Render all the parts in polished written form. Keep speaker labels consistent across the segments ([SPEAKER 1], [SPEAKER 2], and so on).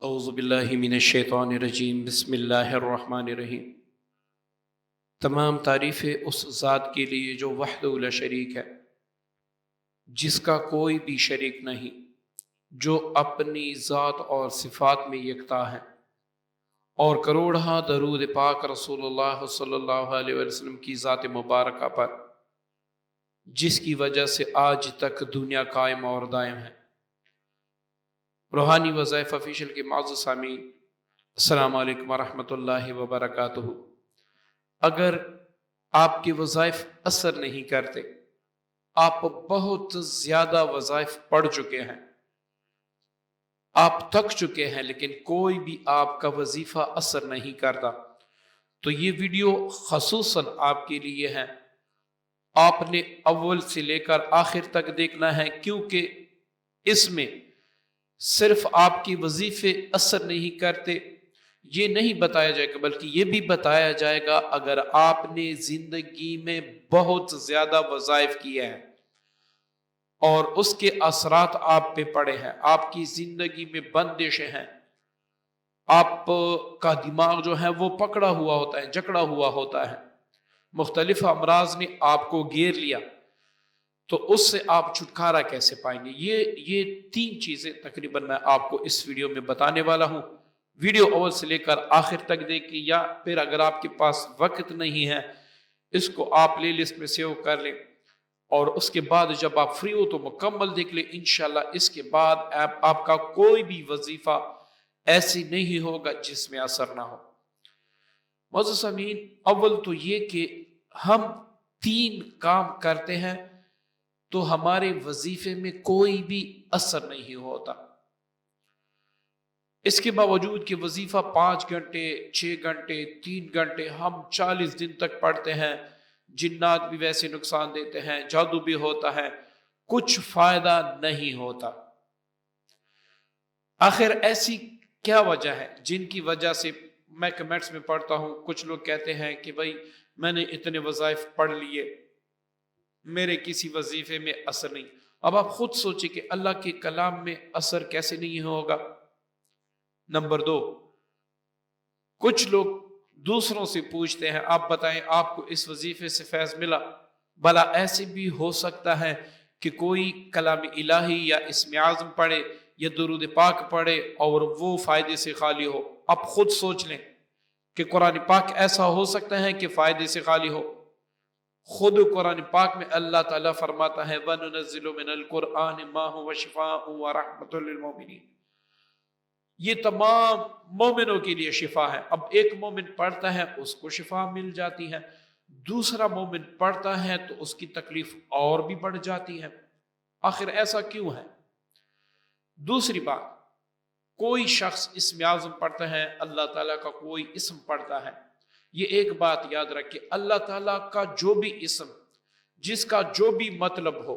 [SPEAKER 1] اعوذ باللہ من الشیطان الرجیم بسم اللہ الرحمن الرحیم۔ تمام تعریفیں اس ذات کے لیے جو وحدہ لا شریک ہے، جس کا کوئی بھی شریک نہیں، جو اپنی ذات اور صفات میں یکتا ہے، اور کروڑہ درود پاک رسول اللہ صلی اللہ علیہ وسلم کی ذات مبارکہ پر، جس کی وجہ سے آج تک دنیا قائم اور دائم ہے۔ روحانی وظائف آفیشیل کے معزز سامعین، السلام علیکم ورحمۃ اللہ وبرکاتہ۔ اگر آپ کے وظائف اثر نہیں کرتے، آپ بہت زیادہ وظائف پڑھ چکے ہیں، آپ تھک چکے ہیں، لیکن کوئی بھی آپ کا وظیفہ اثر نہیں کرتا، تو یہ ویڈیو خصوصاً آپ کے لیے ہے۔ آپ نے اول سے لے کر آخر تک دیکھنا ہے، کیونکہ اس میں صرف آپ کی وظیفے اثر نہیں کرتے یہ نہیں بتایا جائے گا، بلکہ یہ بھی بتایا جائے گا اگر آپ نے زندگی میں بہت زیادہ وظائف کیے ہیں اور اس کے اثرات آپ پہ پڑے ہیں، آپ کی زندگی میں بندشیں ہیں، آپ کا دماغ جو ہے وہ پکڑا ہوا ہوتا ہے، جکڑا ہوا ہوتا ہے، مختلف امراض نے آپ کو گھیر لیا، تو اس سے آپ چھٹکارا کیسے پائیں گے؟ یہ تین چیزیں تقریباً میں آپ کو اس ویڈیو میں بتانے والا ہوں۔ ویڈیو اول سے لے کر آخر تک دیکھیں، یا پھر اگر آپ کے پاس وقت نہیں ہے اس کو آپ پلے لسٹ میں سیو کر لیں، اور اس کے بعد جب آپ فری ہو تو مکمل دیکھ لیں۔ انشاءاللہ اس کے بعد آپ کا کوئی بھی وظیفہ ایسی نہیں ہوگا جس میں اثر نہ ہو۔ معزز سامعین، اول تو یہ کہ ہم تین کام کرتے ہیں تو ہمارے وظیفے میں کوئی بھی اثر نہیں ہوتا، اس کے باوجود کہ وظیفہ 5 گھنٹے 6 گھنٹے 3 گھنٹے ہم 40 دن تک پڑھتے ہیں، جنات بھی ویسے نقصان دیتے ہیں، جادو بھی ہوتا ہے، کچھ فائدہ نہیں ہوتا۔ آخر ایسی کیا وجہ ہے جن کی وجہ سے میں کمنٹس میں پڑھتا ہوں، کچھ لوگ کہتے ہیں کہ بھائی میں نے اتنے وظائف پڑھ لیے، میرے کسی وظیفے میں اثر نہیں۔ اب آپ خود سوچیں کہ اللہ کے کلام میں اثر کیسے نہیں ہوگا؟ نمبر 2، کچھ لوگ دوسروں سے پوچھتے ہیں آپ بتائیں آپ کو اس وظیفے سے فیض ملا؟ بھلا ایسے بھی ہو سکتا ہے کہ کوئی کلام الہی یا اسم اعظم پڑھے یا درود پاک پڑھے اور وہ فائدے سے خالی ہو؟ آپ خود سوچ لیں کہ قرآن پاک ایسا ہو سکتا ہے کہ فائدے سے خالی ہو؟ خود قرآن پاک میں اللہ تعالیٰ فرماتا ہے وَنُنَزِّلُ مِنَ الْقُرْآنِ مَا هُوَ شِفَاءٌ وَرَحْمَةٌ لِلْمُؤْمِنِينَ، یہ تمام مومنوں کے لیے شفا ہے۔ اب ایک مومن پڑھتا ہے اس کو شفا مل جاتی ہے، دوسرا مومن پڑھتا ہے تو اس کی تکلیف اور بھی بڑھ جاتی ہے۔ آخر ایسا کیوں ہے؟ دوسری بات، کوئی شخص اسم اعظم پڑھتا ہے، اللہ تعالیٰ کا کوئی اسم پڑھتا ہے، یہ ایک بات یاد رکھیں، اللہ تعالیٰ کا جو بھی اسم، جس کا جو بھی مطلب ہو،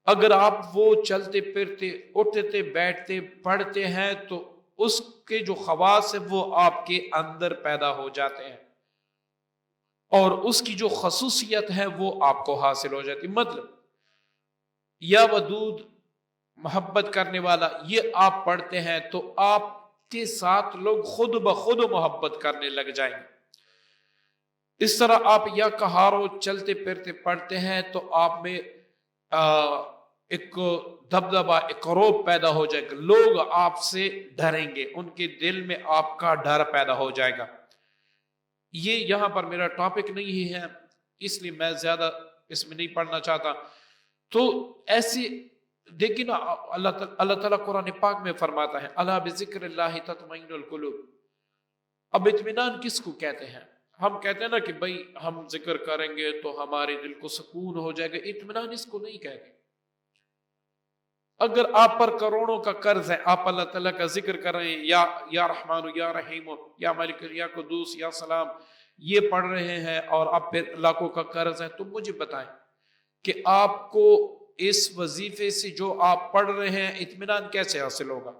[SPEAKER 1] اگر آپ وہ چلتے پھرتے اٹھتے بیٹھتے پڑھتے ہیں تو اس کے جو خواص ہیں وہ آپ کے اندر پیدا ہو جاتے ہیں، اور اس کی جو خصوصیت ہے وہ آپ کو حاصل ہو جاتی۔ مطلب یا ودود، محبت کرنے والا، یہ آپ پڑھتے ہیں تو آپ کے ساتھ لوگ خود بخود محبت کرنے لگ جائیں گے۔ اس طرح آپ یا کہارو چلتے پھرتے پڑھتے ہیں تو آپ میں ایک دبدبا، ایک روب پیدا ہو جائے گا، لوگ آپ سے ڈریں گے، ان کے دل میں آپ کا ڈر پیدا ہو جائے گا۔ یہ یہاں پر میرا ٹاپک نہیں ہے، اس لیے میں زیادہ اس میں نہیں پڑھنا چاہتا۔ تو ایسے دیکھیں نا، اللہ تعالیٰ قرآن پاک میں فرماتا ہے الا بذکر اللہ تطمئن القلوب۔ اب اطمینان کس کو کہتے ہیں؟ ہم کہتے ہیں نا کہ بھائی ہم ذکر کریں گے تو ہمارے دل کو سکون ہو جائے گا، اطمینان اس کو نہیں کہتے۔ اگر آپ پر کروڑوں کا قرض ہے، آپ اللہ تعالیٰ کا ذکر کر رہے ہیں، یا رحمان یا رحیم یا مالک یا قدوس یا سلام، یہ پڑھ رہے ہیں، اور آپ پہ لاکھوں کا قرض ہے، تو مجھے بتائیں کہ آپ کو اس وظیفے سے جو آپ پڑھ رہے ہیں اطمینان کیسے حاصل ہوگا؟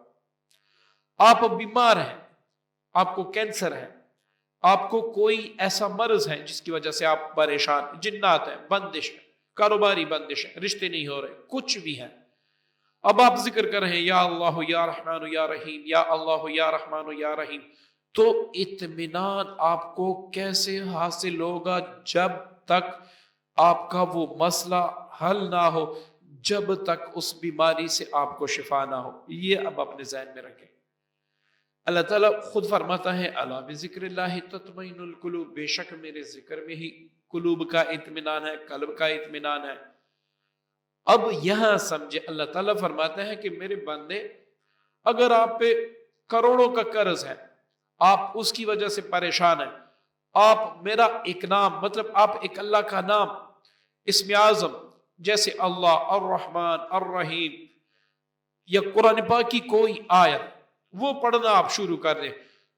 [SPEAKER 1] آپ بیمار ہیں، آپ کو کینسر ہے، آپ کو کوئی ایسا مرض ہے جس کی وجہ سے آپ پریشان، جنات ہیں، بندش ہے، کاروباری بندش ہے، رشتے نہیں ہو رہے، کچھ بھی ہے، اب آپ ذکر کر رہے ہیں یا اللہ یا رحمان یا رحیم، یا اللہ یا رحمان یا رحیم، تو اطمینان آپ کو کیسے حاصل ہوگا جب تک آپ کا وہ مسئلہ حل نہ ہو، جب تک اس بیماری سے آپ کو شفا نہ ہو؟ یہ اب اپنے ذہن میں رکھیں۔ اللہ تعالیٰ خود فرماتا ہے الا بذکر اللہ تطمئن القلوب، بے شک میرے ذکر میں ہی قلوب کا اطمینان ہے، قلب کا اطمینان ہے۔ اب یہاں سمجھے، اللہ تعالیٰ فرماتا ہے کہ میرے بندے، اگر آپ پہ کروڑوں کا قرض ہے، آپ اس کی وجہ سے پریشان ہیں، آپ میرا ایک نام، مطلب آپ ایک اللہ کا نام، اسم اعظم جیسے اللہ، الرحمن، الرحیم، یا قرآن پاک کی کوئی آیت وہ پڑھنا آپ شروع کر دیں،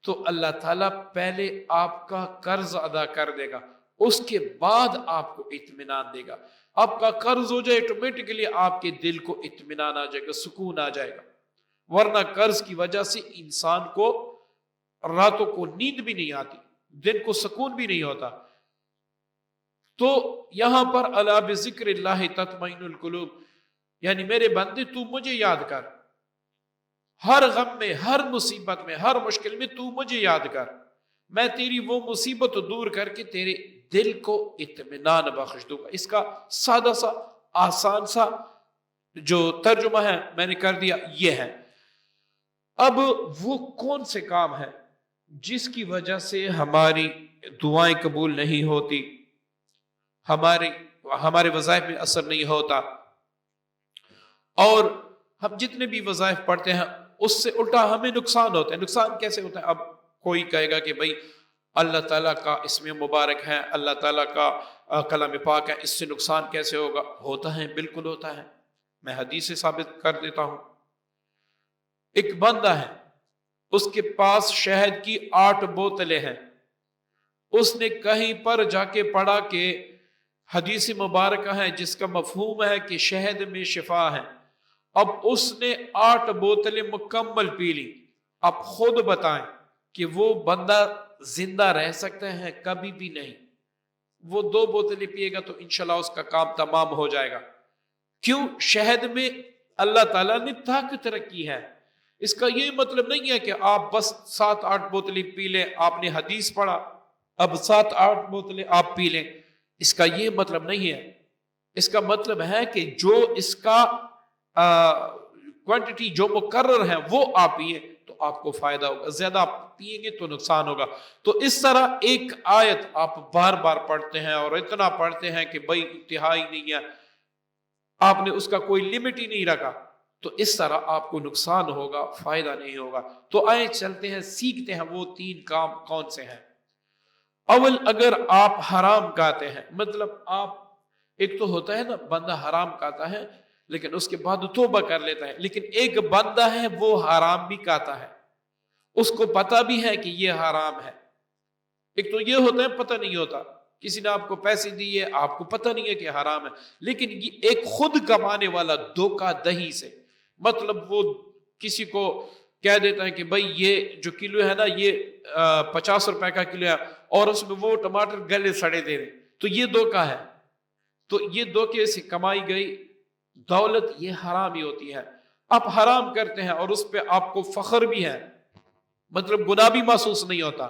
[SPEAKER 1] تو اللہ تعالیٰ پہلے آپ کا قرض ادا کر دے گا، اس کے بعد آپ کو اطمینان دے گا۔ آپ کا قرض ہو جائے، آٹومیٹکلی آپ کے دل کو اطمینان آ جائے گا، سکون آ جائے گا۔ ورنہ قرض کی وجہ سے انسان کو راتوں کو نیند بھی نہیں آتی، دن کو سکون بھی نہیں ہوتا۔ تو یہاں پر الا بذکر اللہ تطمئن القلوب، یعنی میرے بندے تو مجھے یاد کر، ہر غم میں، ہر مصیبت میں، ہر مشکل میں تو مجھے یاد کر، میں تیری وہ مصیبت دور کر کے تیرے دل کو اطمینان بخش دوں گا۔ اس کا سادہ سا آسان سا جو ترجمہ ہے میں نے کر دیا، یہ ہے۔ اب وہ کون سے کام ہے جس کی وجہ سے ہماری دعائیں قبول نہیں ہوتی، ہمارے وظائف میں اثر نہیں ہوتا، اور ہم جتنے بھی وظائف پڑھتے ہیں اس سے الٹا ہمیں نقصان ہوتا ہے؟ نقصان کیسے ہوتا ہے؟ اب کوئی کہے گا کہ بھائی اللہ تعالیٰ کا اسم مبارک ہے، اللہ تعالیٰ کا کلام پاک ہے، اس سے نقصان کیسے ہوگا؟ ہوتا ہے، بالکل ہوتا ہے۔ میں حدیث سے ثابت کر دیتا ہوں۔ ایک بندہ ہے، اس کے پاس شہد کی 8 بوتلیں ہیں، اس نے کہیں پر جا کے پڑھا کہ حدیث مبارکہ ہے جس کا مفہوم ہے کہ شہد میں شفا ہے، اب اس نے 8 بوتلیں مکمل پی لی۔ اب خود بتائیں کہ وہ بندہ زندہ رہ سکتا ہے؟ کبھی بھی نہیں۔ وہ 2 بوتلیں پیے گا تو انشاءاللہ اس کا کام تمام ہو جائے گا۔ کیوں؟ شہد میں اللہ تعالیٰ نے طاقت رکھی ہے۔ اس کا یہ مطلب نہیں ہے کہ آپ بس 7-8 بوتلیں پی لیں، آپ نے حدیث پڑھا اب 7-8 بوتلیں آپ پی لیں، اس کا یہ مطلب نہیں ہے۔ اس کا مطلب ہے کہ جو اس کا کوانٹٹی جو مقرر ہے وہ آپ پیئیں تو آپ کو فائدہ ہوگا، زیادہ آپ پیئیں گے تو نقصان ہوگا۔ تو اس طرح ایک آیت آپ بار بار پڑھتے ہیں اور اتنا پڑھتے ہیں کہ بھائی انتہائی نہیں ہے، آپ نے اس کا کوئی لیمٹ ہی نہیں رکھا، تو اس طرح آپ کو نقصان ہوگا، فائدہ نہیں ہوگا۔ تو آئے چلتے ہیں، سیکھتے ہیں وہ 3 کام کون سے ہیں۔ اول، اگر آپ حرام کھاتے ہیں، مطلب آپ، ایک تو ہوتا ہے نا بندہ حرام کھاتا ہے لیکن اس کے بعد توبہ کر لیتا ہے، لیکن ایک بندہ ہے وہ حرام بھی کھاتا ہے، اس کو پتہ بھی ہے کہ یہ حرام ہے۔ ایک تو یہ ہوتا ہے پتہ نہیں ہوتا، کسی نے آپ کو پیسے دیے، آپ کو پتہ نہیں ہے کہ حرام ہے، لیکن یہ ایک خود کمانے والا دھوکہ دہی سے، مطلب وہ کسی کو کہہ دیتا ہے کہ بھائی یہ جو کلو ہے نا یہ 50 روپے کا کلو ہے، اور اس میں وہ ٹماٹر گلے سڑے دے رہے، تو یہ دھوکہ ہے۔ تو یہ دھوکے سے کمائی گئی دولت یہ حرام ہی ہوتی ہے۔ آپ حرام کرتے ہیں اور اس پہ آپ کو فخر بھی ہے، مطلب گناہ بھی محسوس نہیں ہوتا،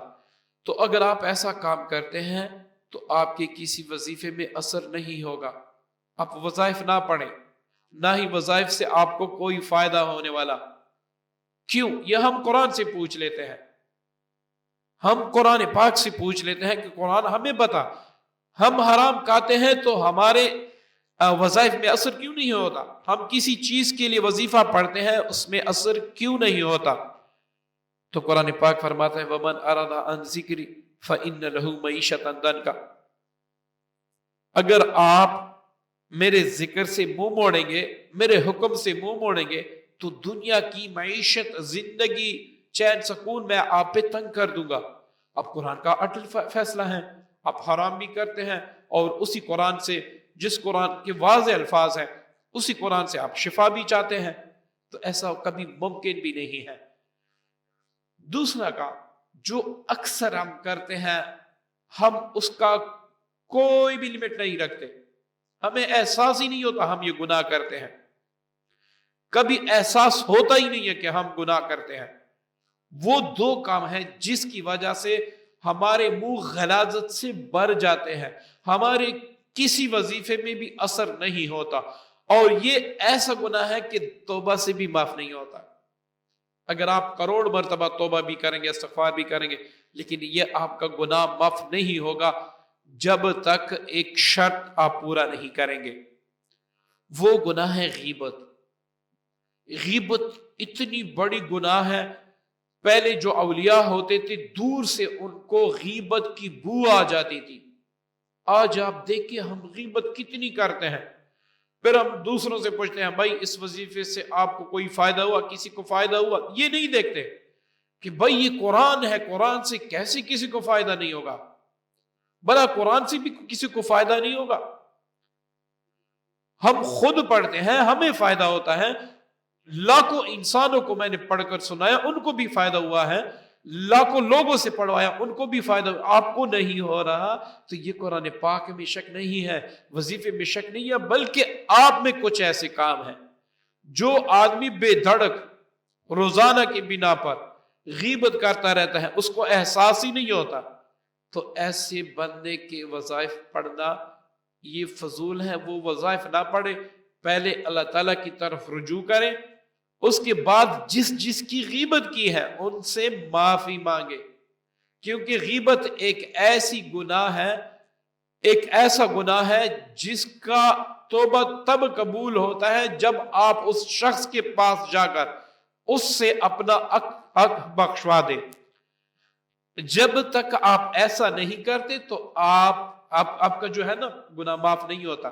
[SPEAKER 1] تو اگر آپ ایسا کام کرتے ہیں تو آپ کے کسی وظیفے میں اثر نہیں ہوگا، آپ وظائف نہ پڑھیں، نہ ہی وظائف سے آپ کو کوئی فائدہ ہونے والا۔ کیوں؟ یہ ہم قرآن سے پوچھ لیتے ہیں، ہم قرآن پاک سے پوچھ لیتے ہیں کہ قرآن ہمیں بتا، ہم حرام کھاتے ہیں تو ہمارے وظائف میں اثر کیوں نہیں ہوتا؟ ہم کسی چیز کے لیے وظیفہ پڑھتے ہیں اس میں اثر کیوں نہیں ہوتا؟ تو قرآن پاک فرماتا ہے وَمَنْ أَرَدَ عَنْ ذِكْرِ فَإِنَّ لَهُ مَعِيشَةً ضَنْكَ، اگر آپ میرے ذکر سے منہ موڑیں گے، میرے حکم سے منہ موڑیں گے، تو دنیا کی معیشت، زندگی، چین سکون میں آپ پہ تنگ کر دوں گا۔ اب قرآن کا اٹل فیصلہ ہے، آپ حرام بھی کرتے ہیں اور اسی قرآن سے، جس قرآن کے واضح الفاظ ہیں، اسی قرآن سے آپ شفا بھی چاہتے ہیں، تو ایسا کبھی ممکن بھی نہیں ہے۔ دوسرا کام جو اکثر ہم کرتے ہیں، ہم اس کا کوئی بھی لمٹ نہیں رکھتے، ہمیں احساس ہی نہیں ہوتا ہم یہ گناہ کرتے ہیں۔ کبھی احساس ہوتا ہی نہیں ہے کہ ہم گناہ کرتے ہیں۔ وہ دو کام ہیں جس کی وجہ سے ہمارے منہ غلاظت سے بھر جاتے ہیں، ہمارے کسی وظیفے میں بھی اثر نہیں ہوتا، اور یہ ایسا گناہ ہے کہ توبہ سے بھی معاف نہیں ہوتا۔ اگر آپ کروڑ مرتبہ توبہ بھی کریں گے، استغفار بھی کریں گے، لیکن یہ آپ کا گناہ معاف نہیں ہوگا جب تک ایک شرط آپ پورا نہیں کریں گے۔ وہ گناہ ہے غیبت۔ غیبت اتنی بڑی گناہ ہے، پہلے جو اولیاء ہوتے تھے دور سے ان کو غیبت کی بو آ جاتی تھی۔ آج آپ دیکھیں ہم غیبت کتنی کرتے ہیں، پھر ہم دوسروں سے پوچھتے ہیں بھائی اس وظیفے سے آپ کو کوئی فائدہ ہوا، کسی کو فائدہ ہوا؟ یہ نہیں دیکھتے کہ بھائی یہ قرآن ہے، قرآن سے کیسے کسی کو فائدہ نہیں ہوگا؟ بھلا قرآن سے بھی کسی کو فائدہ نہیں ہوگا؟ ہم خود پڑھتے ہیں، ہمیں فائدہ ہوتا ہے، لاکھوں انسانوں کو میں نے پڑھ کر سنایا، ان کو بھی فائدہ ہوا ہے، لاکھوں لوگوں سے پڑھوایا، ان کو بھی فائدہ ہوا، آپ کو نہیں ہو رہا تو یہ قرآن پاک میں شک نہیں ہے، وظیفے میں شک نہیں ہے، بلکہ آپ میں کچھ ایسے کام ہیں جو آدمی بے دھڑک روزانہ کی بنا پر غیبت کرتا رہتا ہے، اس کو احساس ہی نہیں ہوتا۔ تو ایسے بندے کے وظائف پڑھنا یہ فضول ہے، وہ وظائف نہ پڑھے، پہلے اللہ تعالیٰ کی طرف رجوع کریں، اس کے بعد جس کی غیبت کی ہے ان سے معافی مانگے، کیونکہ غیبت ایک ایسی گناہ ہے، ایک ایسا گناہ ہے جس کا توبہ تب قبول ہوتا ہے جب آپ اس شخص کے پاس جا کر اس سے اپنا حق بخشوا دیں۔ جب تک آپ ایسا نہیں کرتے تو آپ کا جو ہے نا گناہ معاف نہیں ہوتا۔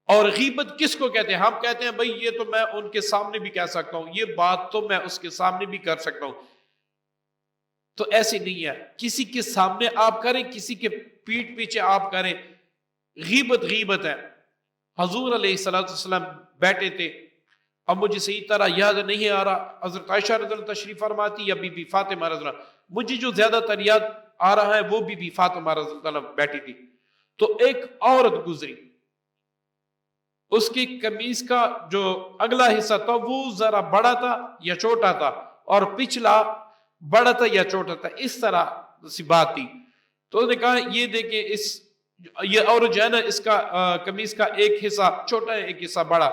[SPEAKER 1] اور غیبت کس کو کہتے ہیں؟ ہم کہتے ہیں بھئی یہ تو میں ان کے سامنے بھی کہہ سکتا ہوں، یہ بات تو میں اس کے سامنے بھی کر سکتا ہوں، تو ایسی نہیں ہے۔ کسی کے سامنے آپ کریں، کسی کے پیٹھ پیچھے آپ کریں، غیبت غیبت ہے۔ حضور علیہ السلام بیٹھے تھے، اب مجھے صحیح طرح یاد نہیں آ رہا، حضرت عائشہ رضی اللہ تشریف فرماتی یا بی بی فاطمہ رضی اللہ، مجھے جو زیادہ تر یاد آ رہا ہے وہ بی بی فاطمہ رضی اللہ بیٹھی تھی، تو ایک عورت گزری، اس کی قمیص کا جو اگلا حصہ تھا وہ ذرا بڑا تھا یا چھوٹا تھا، اور پچھلا بڑا تھا یا چھوٹا تھا، اس طرح سی بات تھی۔ تو انہوں نے کہا یہ دیکھیں یہ عورت جو ہے نا اس کا قمیص کا ایک حصہ چھوٹا ہے، ایک حصہ بڑا۔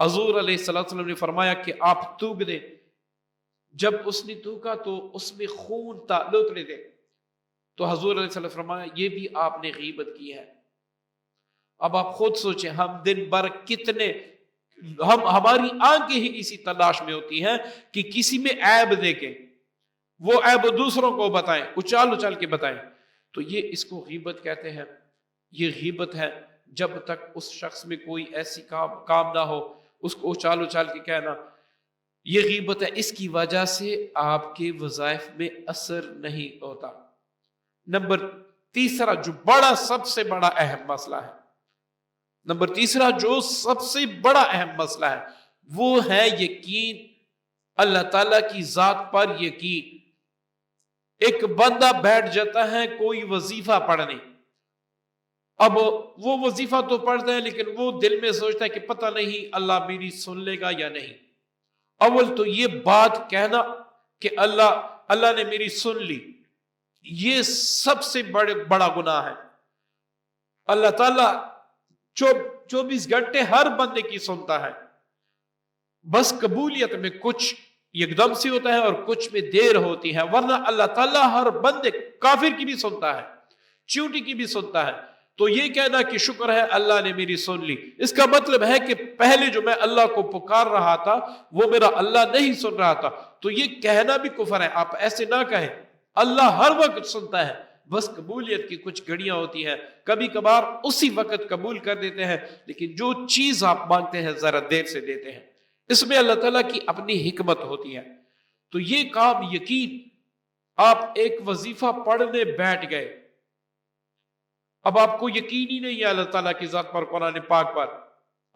[SPEAKER 1] حضور علیہ السلام نے فرمایا کہ آپ تھوک دیں۔ جب اس نے تھوکا تو اس میں خون تھا، لوتڑے تھے، تو حضور علیہ السلام نے فرمایا یہ بھی آپ نے غیبت کی ہے۔ اب آپ خود سوچیں، ہم دن بھر کتنے، ہماری آنکھیں ہی اسی تلاش میں ہوتی ہیں کہ کسی میں عیب دیکھیں، وہ عیب دوسروں کو بتائیں، اچال اچال کے بتائیں، تو یہ اس کو غیبت کہتے ہیں۔ یہ غیبت ہے جب تک اس شخص میں کوئی ایسی کام نہ ہو اس کو اچال اچال کے کہنا، یہ غیبت ہے۔ اس کی وجہ سے آپ کے وظائف میں اثر نہیں ہوتا۔ نمبر تیسرا جو بڑا سب سے بڑا اہم مسئلہ ہے، نمبر تیسرا جو سب سے بڑا اہم مسئلہ ہے وہ ہے یقین، اللہ تعالیٰ کی ذات پر یقین۔ ایک بندہ بیٹھ جاتا ہے کوئی وظیفہ پڑھنے، اب وہ وظیفہ تو پڑھتا ہے لیکن وہ دل میں سوچتا ہے کہ پتہ نہیں اللہ میری سن لے گا یا نہیں۔ اول تو یہ بات کہنا کہ اللہ نے میری سن لی، یہ سب سے بڑا گناہ ہے۔ اللہ تعالیٰ 24 گھنٹے ہر بندے کی سنتا ہے، بس قبولیت میں کچھ ایک دم سے ہوتا ہے اور کچھ میں دیر ہوتی ہے، ورنہ اللہ تعالیٰ ہر بندے، کافر کی بھی سنتا ہے، چیونٹی کی بھی سنتا ہے۔ تو یہ کہنا کہ شکر ہے اللہ نے میری سن لی، اس کا مطلب ہے کہ پہلے جو میں اللہ کو پکار رہا تھا وہ میرا اللہ نہیں سن رہا تھا، تو یہ کہنا بھی کفر ہے۔ آپ ایسے نہ کہیں، اللہ ہر وقت سنتا ہے، بس قبولیت کی کچھ گھڑیاں ہوتی ہیں، کبھی کبھار اسی وقت قبول کر دیتے ہیں، لیکن جو چیز آپ مانگتے ہیں ذرا دیر سے دیتے ہیں، اس میں اللہ تعالیٰ کی اپنی حکمت ہوتی ہے۔ تو یہ کام یقین، آپ ایک وظیفہ پڑھنے بیٹھ گئے، اب آپ کو یقین ہی نہیں ہے اللہ تعالیٰ کی ذات پر، قرآن پاک پر،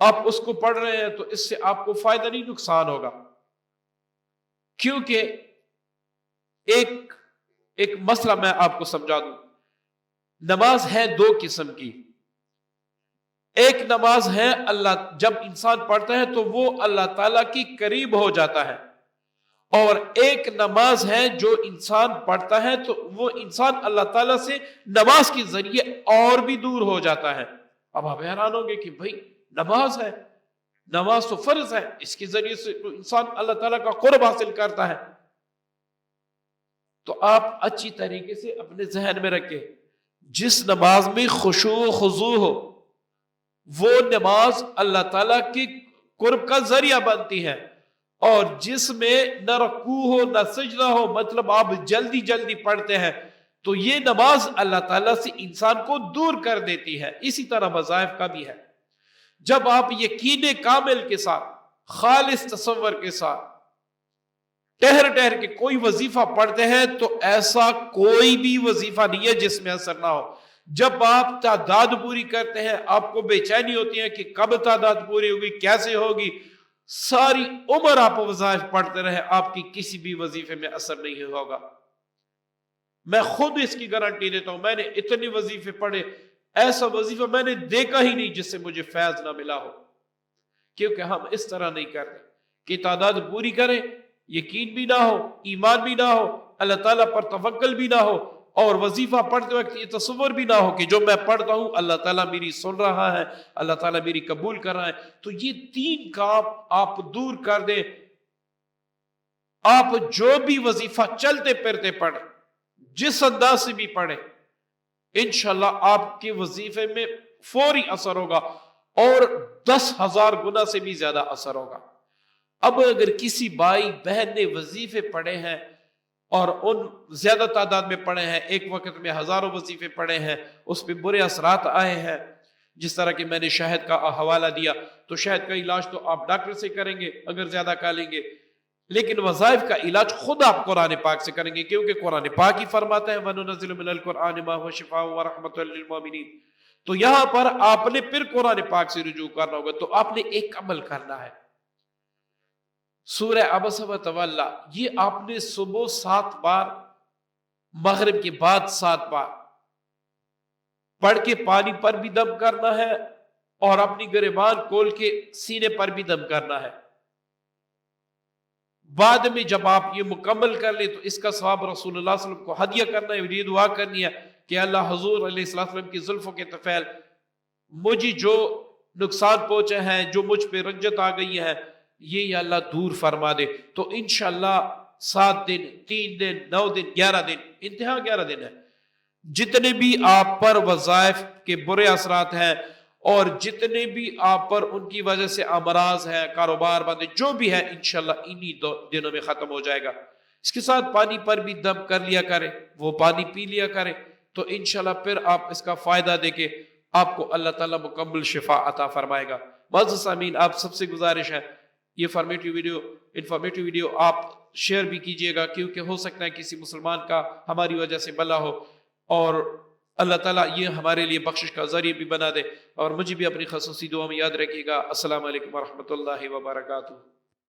[SPEAKER 1] آپ اس کو پڑھ رہے ہیں تو اس سے آپ کو فائدہ نہیں نقصان ہوگا، کیونکہ ایک مسئلہ میں آپ کو سمجھا دوں۔ نماز ہے دو قسم کی، ایک نماز ہے اللہ جب انسان پڑھتا ہے تو وہ اللہ تعالیٰ کی قریب ہو جاتا ہے، اور ایک نماز ہے جو انسان پڑھتا ہے تو وہ انسان اللہ تعالیٰ سے نماز کے ذریعے اور بھی دور ہو جاتا ہے۔ اب آپ حیران ہوں گے کہ بھائی نماز ہے، نماز تو فرض ہے، اس کے ذریعے سے تو انسان اللہ تعالیٰ کا قرب حاصل کرتا ہے۔ تو آپ اچھی طریقے سے اپنے ذہن میں رکھیں، جس نماز میں خشوع و خضوع ہو وہ نماز اللہ تعالیٰ کی قرب کا ذریعہ بنتی ہے، اور جس میں نہ رکوع ہو نہ سجدہ ہو، مطلب آپ جلدی جلدی پڑھتے ہیں، تو یہ نماز اللہ تعالیٰ سے انسان کو دور کر دیتی ہے۔ اسی طرح وظائف کا بھی ہے، جب آپ یقین کامل کے ساتھ، خالص تصور کے ساتھ ٹہر ٹہر کے کوئی وظیفہ پڑھتے ہیں تو ایسا کوئی بھی وظیفہ نہیں ہے جس میں اثر نہ ہو۔ جب آپ تعداد پوری کرتے ہیں آپ کو بے چینی ہوتی ہے کہ کب تعداد پوری ہوگی، کیسے ہوگی، ساری عمر آپ وظائف پڑھتے رہے، آپ کی کسی بھی وظیفے میں اثر نہیں ہوگا۔ میں خود اس کی گارنٹی دیتا ہوں، میں نے اتنے وظیفے پڑھے، ایسا وظیفہ میں نے دیکھا ہی نہیں جس سے مجھے فیض نہ ملا ہو، کیونکہ ہم اس طرح نہیں کرتے کہ تعداد پوری کریں، یقین بھی نہ ہو، ایمان بھی نہ ہو، اللہ تعالیٰ پر توکل بھی نہ ہو، اور وظیفہ پڑھتے وقت یہ تصور بھی نہ ہو کہ جو میں پڑھتا ہوں اللہ تعالیٰ میری سن رہا ہے، اللہ تعالیٰ میری قبول کر رہا ہے۔ تو یہ تین کام آپ دور کر دیں، آپ جو بھی وظیفہ چلتے پھرتے پڑھیں، جس انداز سے بھی پڑھیں، انشاءاللہ آپ کے وظیفے میں فوری اثر ہوگا، اور 10,000 گنا سے بھی زیادہ اثر ہوگا۔ اب اگر کسی بھائی بہن نے وظیفے پڑھے ہیں اور ان زیادہ تعداد میں پڑھے ہیں، ایک وقت میں ہزاروں وظیفے پڑھے ہیں، اس پہ برے اثرات آئے ہیں، جس طرح کہ میں نے شہد کا حوالہ دیا، تو شہد کا علاج تو آپ ڈاکٹر سے کریں گے اگر زیادہ کھا لیں گے، لیکن وظائف کا علاج خود آپ قرآن پاک سے کریں گے، کیونکہ قرآن پاک ہی فرماتا ہے وَنُنَزِّلُ مِنَ الْقُرْآنِ مَا هُوَ شِفَاءٌ وَرَحْمَةٌ لِّلْمُؤْمِنِينَ۔ تو یہاں پر آپ نے پھر قرآن پاک سے رجوع کرنا ہوگا، تو آپ نے ایک عمل کرنا ہے، سورہ عبس و تولی، یہ آپ نے صبح 7 بار، مغرب کے بعد 7 بار پڑھ کے پانی پر بھی دم کرنا ہے، اور اپنی گریبان کھول کے سینے پر بھی دم کرنا ہے۔ بعد میں جب آپ یہ مکمل کر لیں تو اس کا ثواب رسول اللہ صلی اللہ علیہ وسلم کو ہدیہ کرنا ہے، یہ دعا کرنی ہے کہ اللہ حضور علیہ السلام کی زلفوں کے طفیل، مجھے جو نقصان پہنچے ہیں، جو مجھ پہ رنجت آ گئی ہے، یہ اللہ دور فرما دے۔ تو انشاءاللہ 7 دن، 3 دن، 9 دن، 11 دن، انتہا 11 دن ہے، جتنے بھی آپ پر وظائف کے برے اثرات ہیں، اور جتنے بھی آپ پر ان کی وجہ سے امراض ہیں، کاروبار بند، جو بھی ہے، انشاءاللہ انہی دنوں میں ختم ہو جائے گا۔ اس کے ساتھ پانی پر بھی دم کر لیا کریں، وہ پانی پی لیا کریں، تو انشاءاللہ پھر آپ اس کا فائدہ دے کے آپ کو اللہ تعالیٰ مکمل شفا عطا فرمائے گا۔ معزز سامعین، آپ سب سے گزارش ہے یہ انفارمیٹیو ویڈیو آپ شیئر بھی کیجئے گا، کیونکہ ہو سکتا ہے کسی مسلمان کا ہماری وجہ سے بھلا ہو، اور اللہ تعالیٰ یہ ہمارے لیے بخشش کا ذریعہ بھی بنا دے، اور مجھے بھی اپنی خصوصی دعا میں یاد رکھیے گا۔ السلام علیکم ورحمۃ اللہ وبرکاتہ۔